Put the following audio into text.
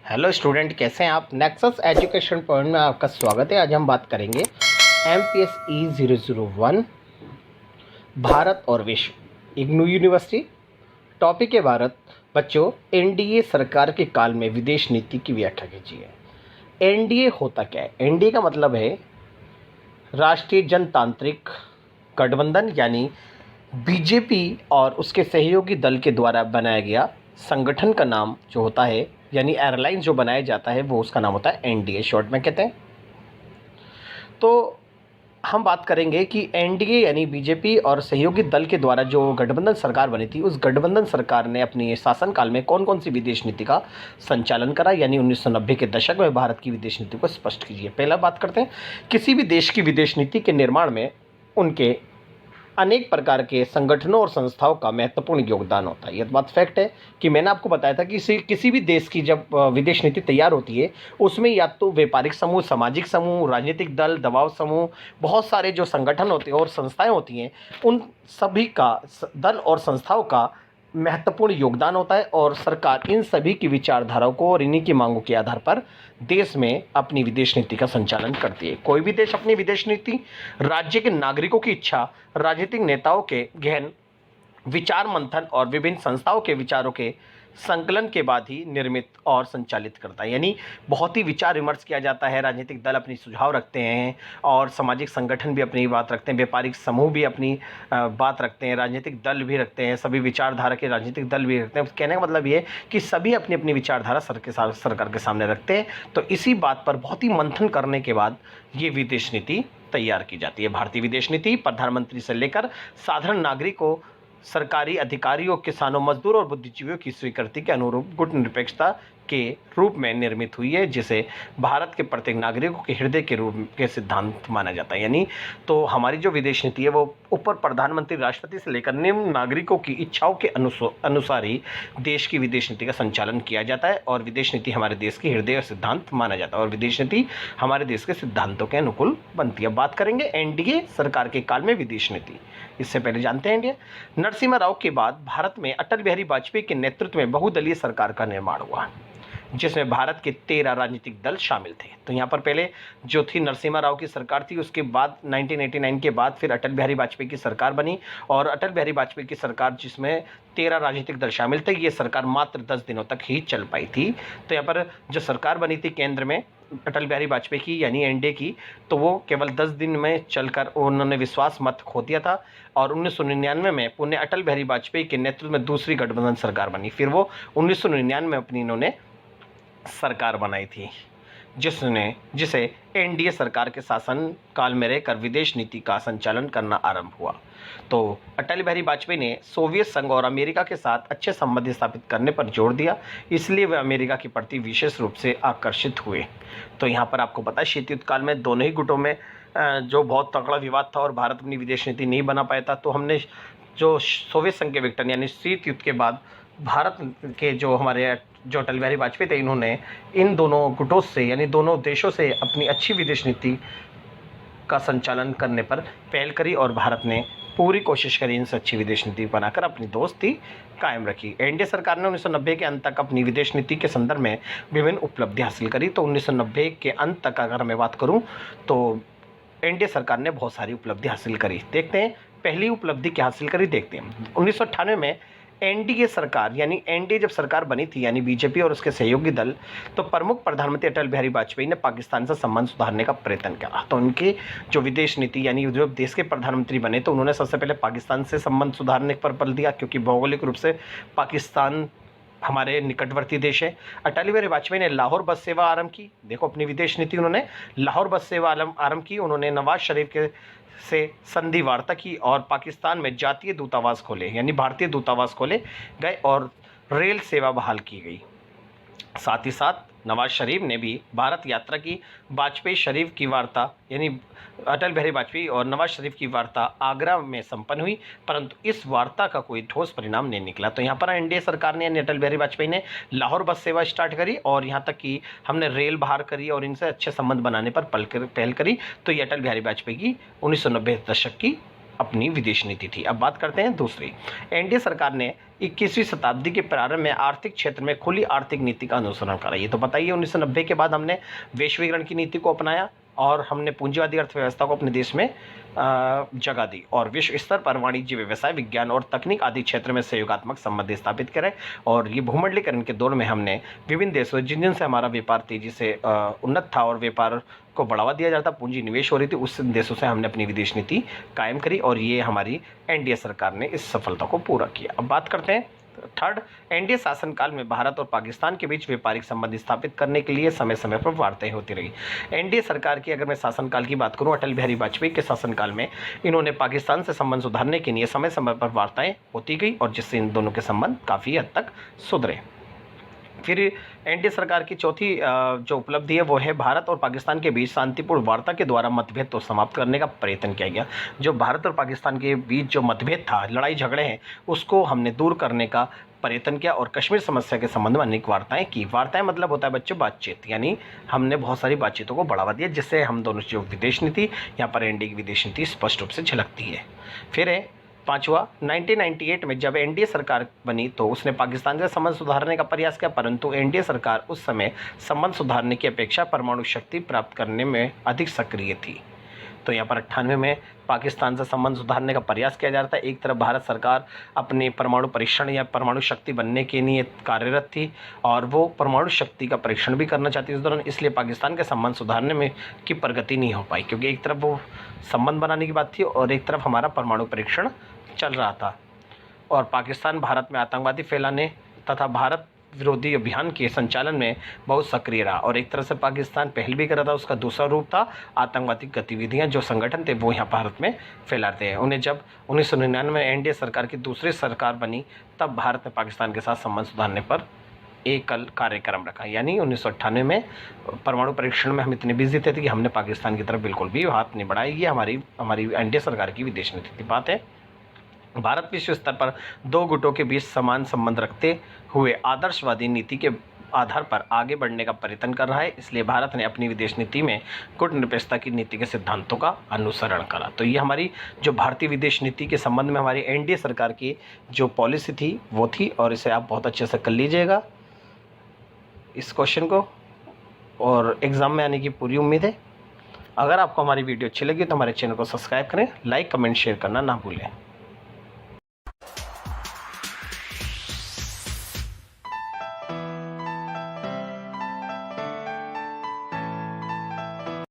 Hello student, कैसे हैं आप। नेक्सस एजुकेशन पॉइंट में आपका स्वागत है। आज हम बात करेंगे MPSE 001 भारत और विश्व इग्नू यूनिवर्सिटी। टॉपिक है भारत। बच्चों, एनडीए सरकार के काल में विदेश नीति की व्याख्या कीजिए। एनडीए होता क्या है? एनडीए का मतलब है राष्ट्रीय जनतांत्रिक गठबंधन, यानी बीजेपी और उसके सहयोगी दल के द्वारा बनाया गया संगठन का नाम जो होता है, यानी एयरलाइन जो बनाया जाता है, वो उसका नाम होता है एनडीए, शॉर्ट में कहते हैं। तो हम बात करेंगे कि एनडीए यानी बीजेपी और सहयोगी दल के द्वारा जो गठबंधन सरकार बनी थी, उस गठबंधन सरकार ने अपनी शासनकाल में कौन कौन सी विदेश नीति का संचालन करा, यानी 1990 के दशक में भारत की विदेश नीति को स्पष्ट कीजिए। पहला बात करते हैं, किसी भी देश की विदेश नीति के निर्माण में उनके अनेक प्रकार के संगठनों और संस्थाओं का महत्वपूर्ण योगदान होता है। यह बात फैक्ट है कि मैंने आपको बताया था कि किसी भी देश की जब विदेश नीति तैयार होती है, उसमें या तो व्यापारिक समूह, सामाजिक समूह, राजनीतिक दल, दबाव समूह, बहुत सारे जो संगठन होते हैं और संस्थाएं होती हैं, उन सभी का दल और संस्थाओं का महत्वपूर्ण योगदान होता है। और सरकार इन सभी की विचारधाराओं को और इन्हीं की मांगों के आधार पर देश में अपनी विदेश नीति का संचालन करती है। कोई भी देश अपनी विदेश नीति राज्य के नागरिकों की इच्छा, राजनीतिक नेताओं के गहन विचार मंथन और विभिन्न संस्थाओं के विचारों के संकलन के बाद ही निर्मित और संचालित करता है। यानी बहुत ही विचार विमर्श किया जाता है, राजनीतिक दल अपनी सुझाव रखते हैं और सामाजिक संगठन भी अपनी बात रखते हैं, व्यापारिक समूह भी अपनी बात रखते हैं, राजनीतिक दल भी रखते हैं, सभी विचारधारा के राजनीतिक दल भी रखते हैं। कहने का मतलब ये कि सभी अपनी अपनी विचारधारा सरकार के सामने रखते हैं। तो इसी बात पर बहुत ही मंथन करने के बाद ये विदेश नीति तैयार की जाती है। भारतीय विदेश नीति प्रधानमंत्री से लेकर साधारण नागरिकों, सरकारी अधिकारियों, किसानों, मजदूरों और बुद्धिजीवियों की स्वीकृति के अनुरूप गुटनिरपेक्षता के रूप में निर्मित हुई है, जिसे भारत के प्रत्येक नागरिकों के हृदय के रूप के सिद्धांत माना जाता है। यानी तो हमारी जो विदेश नीति है वो ऊपर प्रधानमंत्री, राष्ट्रपति से लेकर निम्न नागरिकों की इच्छाओं के अनुसार ही देश की विदेश नीति का संचालन किया जाता है। और विदेश नीति हमारे देश की हृदय और सिद्धांत माना जाता है और विदेश नीति हमारे देश के सिद्धांतों के अनुकूल बनती है। बात करेंगे एनडीए सरकार के काल में विदेश नीति। इससे पहले जानते हैं इंडिया नरसिम्हा राव के बाद भारत में अटल बिहारी वाजपेयी के नेतृत्व में बहुदलीय सरकार का निर्माण हुआ, जिसमें भारत के 13 राजनीतिक दल शामिल थे। तो यहाँ पर पहले जो थी नरसिम्हा राव की सरकार थी, उसके बाद 1989 के बाद फिर अटल बिहारी वाजपेयी की सरकार बनी। और अटल बिहारी वाजपेयी की सरकार, जिसमें 13 राजनीतिक दल शामिल थे, ये सरकार मात्र 10 दिनों तक ही चल पाई थी। तो यहाँ पर जो सरकार बनी थी केंद्र में अटल बिहारी वाजपेयी की, यानी एनडीए की, तो वो केवल 10 दिन में चलकर उन्होंने विश्वास मत खो दिया था। और 1999 में पुण्य अटल बिहारी वाजपेयी के नेतृत्व में दूसरी गठबंधन सरकार बनी। फिर वो 1999 में अपनी इन्होंने सरकार बनाई थी, जिसे एनडीए सरकार के शासन काल में रहकर विदेश नीति का संचालन करना आरंभ हुआ। तो अटल बिहारी वाजपेयी ने सोवियत संघ और अमेरिका के साथ अच्छे संबंध स्थापित करने पर जोर दिया, इसलिए वे अमेरिका के प्रति विशेष रूप से आकर्षित हुए। तो यहाँ पर आपको पता है शीत युद्ध काल में दोनों ही गुटों में जो बहुत तगड़ा विवाद था और भारत अपनी विदेश नीति नहीं बना पाया था, तो हमने जो सोवियत संघ के विघटन यानी शीत युद्ध के बाद भारत के जो हमारे जो अटल बिहारी वाजपेयी थे, इन्होंने इन दोनों गुटों से यानी दोनों देशों से अपनी अच्छी विदेश नीति का संचालन करने पर पहल करी और भारत ने पूरी कोशिश करी इनसे अच्छी विदेश नीति बनाकर अपनी दोस्ती कायम रखी। एनडीए सरकार ने 1990 के अंत तक अपनी विदेश नीति के संदर्भ में विभिन्न उपलब्धि हासिल करी। तो 1990 के अंत तक अगर मैं बात करूं तो एनडीए सरकार ने बहुत सारी उपलब्धि हासिल करी। देखते हैं पहली उपलब्धि क्या हासिल करी, देखते हैं। 1998 में एनडीए सरकार यानी एनडीए जब सरकार बनी थी, यानी बीजेपी और उसके सहयोगी दल, तो प्रमुख प्रधानमंत्री अटल बिहारी वाजपेयी ने पाकिस्तान से संबंध सुधारने का प्रयत्न किया। तो उनकी जो विदेश नीति यानी जो देश के प्रधानमंत्री बने, तो उन्होंने सबसे पहले पाकिस्तान से संबंध सुधारने पर बल दिया, क्योंकि भौगोलिक रूप से पाकिस्तान हमारे निकटवर्ती देश है। अटल बिहारी वाजपेयी ने लाहौर बस सेवा आरंभ की। देखो अपनी विदेश नीति उन्होंने लाहौर बस सेवा आरंभ की। उन्होंने नवाज शरीफ के से संधि वार्ता की और पाकिस्तान में जातीय दूतावास खोले, यानी भारतीय दूतावास खोले गए और रेल सेवा बहाल की गई। साथ ही साथ नवाज शरीफ ने भी भारत यात्रा की। वाजपेयी शरीफ की वार्ता यानी अटल बिहारी वाजपेयी और नवाज शरीफ की वार्ता आगरा में संपन्न हुई, परंतु इस वार्ता का कोई ठोस परिणाम नहीं निकला। तो यहाँ पर एनडीए सरकार ने यानी अटल बिहारी वाजपेयी ने लाहौर बस सेवा स्टार्ट करी और यहाँ तक कि हमने रेल बहाल करी और इनसे अच्छे संबंध बनाने पर पहल करी। तो ये अटल बिहारी वाजपेयी की 1990 दशक की अपनी विदेश नीति थी। अब बात करते हैं दूसरी। एनडीए सरकार ने 21वीं शताब्दी के प्रारंभ में आर्थिक क्षेत्र में खुली आर्थिक नीति का अनुसरण करा। ये तो बताइए 1990 के बाद हमने वैश्वीकरण की नीति को अपनाया और हमने पूंजीवादी अर्थव्यवस्था को अपने देश में जगह दी और विश्व स्तर पर वाणिज्य, व्यवसाय, विज्ञान और तकनीक आदि क्षेत्र में सहयोगात्मक संबंध स्थापित करे। और ये भूमंडलीकरण के दौर में हमने विभिन्न देशों जिनसे हमारा व्यापार तेजी से उन्नत था और व्यापार को बढ़ावा दिया जाता, पूंजी निवेश हो रही थी, उस देशों से हमने अपनी विदेश नीति कायम करी और ये हमारी एनडीए सरकार ने इस सफलता को पूरा किया। अब बात करते हैं थर्ड। एनडीए शासनकाल में भारत और पाकिस्तान के बीच व्यापारिक संबंध स्थापित करने के लिए समय समय पर वार्ताएं होती रही। एनडीए सरकार की अगर मैं शासनकाल की बात करूं, अटल बिहारी वाजपेयी के शासनकाल में इन्होंने पाकिस्तान से संबंध सुधारने के लिए समय समय पर वार्ताएं होती गई और जिससे इन दोनों के संबंध काफ़ी हद तक सुधरे। फिर एनडीए सरकार की चौथी जो उपलब्धि है वो है भारत और पाकिस्तान के बीच शांतिपूर्ण वार्ता के द्वारा मतभेद तो समाप्त करने का प्रयत्न किया गया। जो भारत और पाकिस्तान के बीच जो मतभेद था, लड़ाई झगड़े हैं, उसको हमने दूर करने का प्रयत्न किया और कश्मीर समस्या के संबंध में अनेक वार्ताएं की। वार्ताएं मतलब होता है बच्चों बातचीत, यानी हमने बहुत सारी बातचीतों को बढ़ावा दिया जिससे हम दोनों जो विदेश नीति, यहाँ पर एनडीए की विदेश नीति स्पष्ट रूप से झलकती है। फिर है पांचवा, 1998 में जब एनडीए सरकार बनी तो उसने पाकिस्तान से संबंध सुधारने का प्रयास किया, परंतु एनडीए सरकार उस समय संबंध सुधारने की अपेक्षा परमाणु शक्ति प्राप्त करने में अधिक सक्रिय थी। तो यहाँ पर 98 में पाकिस्तान से संबंध सुधारने का प्रयास किया जा रहा था। एक तरफ भारत सरकार अपने परमाणु परीक्षण या परमाणु शक्ति बनने के लिए कार्यरत थी और वो परमाणु शक्ति का परीक्षण भी करना चाहती थी इस दौरान, इसलिए पाकिस्तान के संबंध सुधारने में की प्रगति नहीं हो पाई क्योंकि एक तरफ वो संबंध बनाने की बात थी और एक तरफ हमारा परमाणु परीक्षण चल रहा था। और पाकिस्तान भारत में आतंकवादी फैलाने तथा भारत विरोधी अभियान के संचालन में बहुत सक्रिय रहा और एक तरह से पाकिस्तान पहल भी कर रहा था। उसका दूसरा रूप था आतंकवादी गतिविधियां, जो संगठन थे वो यहाँ भारत में फैलाते हैं। उन्हें जब 1999 में एनडीए सरकार की दूसरी सरकार बनी तब भारत ने पाकिस्तान के साथ संबंध सुधारने पर एकल कार्यक्रम रखा। यानी 1998 में परमाणु परीक्षण में हम इतने बिजी थे कि हमने पाकिस्तान की तरफ बिल्कुल भी हाथ नहीं बढ़ाया। ये हमारी एनडीए सरकार की विदेश नीति की बात है। भारत विश्व स्तर पर दो गुटों के बीच समान संबंध रखते हुए आदर्शवादी नीति के आधार पर आगे बढ़ने का प्रयत्न कर रहा है, इसलिए भारत ने अपनी विदेश नीति में कूटनिरपेक्षता की नीति के सिद्धांतों का अनुसरण करा। तो ये हमारी जो भारतीय विदेश नीति के संबंध में हमारी एनडीए सरकार की जो पॉलिसी थी वो थी और इसे आप बहुत अच्छे से कर लीजिएगा इस क्वेश्चन को, और एग्ज़ाम में आने की पूरी उम्मीद है। अगर आपको हमारी वीडियो अच्छी लगी तो हमारे चैनल को सब्सक्राइब करें, लाइक कमेंट शेयर करना ना भूलें।